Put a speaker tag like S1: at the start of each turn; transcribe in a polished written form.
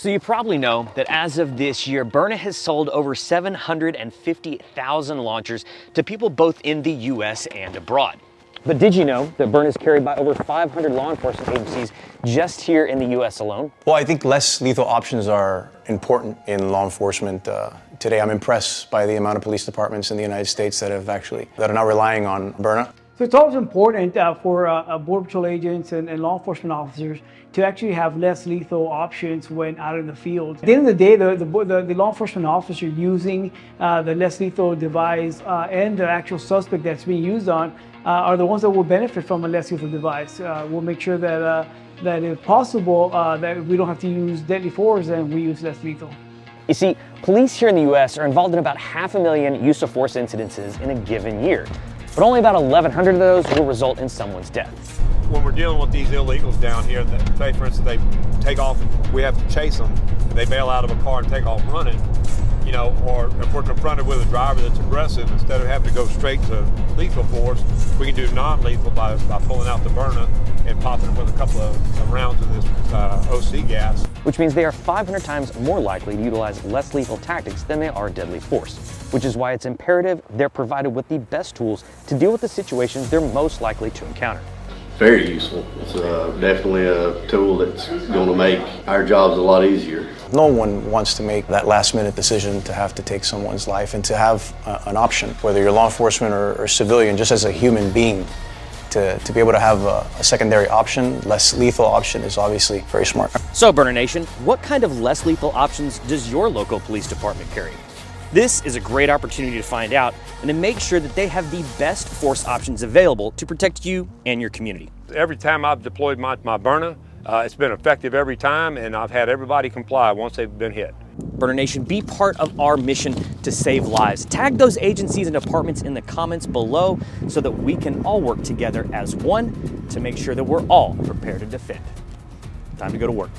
S1: So you probably know that as of this year, Byrna has sold over 750,000 launchers to people both in the US and abroad. But did you know that Byrna is carried by over 500 law enforcement agencies just here in the US alone?
S2: Well, I think less lethal options are important in law enforcement today. I'm impressed by the amount of police departments in the United States that are now relying on Byrna.
S3: So it's always important for Border Patrol agents and law enforcement officers to actually have less lethal options when out in the field. At the end of the day, the law enforcement officer using the less lethal device and the actual suspect that's being used on are the ones that will benefit from a less lethal device. We'll make sure that if possible, that we don't have to use deadly force and we use less lethal.
S1: You see, police here in the US are involved in about 500,000 use of force incidences in a given year. But only about 1,100 of those will result in someone's death.
S4: When we're dealing with these illegals down here, that say for instance they take off, we have to chase them, and they bail out of a car and take off running, you know, or if we're confronted with a driver that's aggressive, instead of having to go straight to lethal force, we can do non-lethal by pulling out the Byrna and popping them with a couple of rounds of this OC gas.
S1: Which means they are 500 times more likely to utilize less lethal tactics than they are deadly force. Which is why it's imperative they're provided with the best tools to deal with the situations they're most likely to encounter.
S5: Very useful. It's definitely a tool that's going to make our jobs a lot easier.
S2: No one wants to make that last-minute decision to have to take someone's life, and to have an option, whether you're law enforcement or civilian, just as a human being, to be able to have a secondary option, less lethal option, is obviously very smart.
S1: So Byrna Nation, what kind of less lethal options does your local police department carry? This is a great opportunity to find out and to make sure that they have the best force options available to protect you and your community.
S4: Every time I've deployed my Byrna, it's been effective every time, and I've had everybody comply once they've been hit.
S1: Byrna Nation, be part of our mission to save lives. Tag those agencies and departments in the comments below so that we can all work together as one to make sure that we're all prepared to defend. Time to go to work.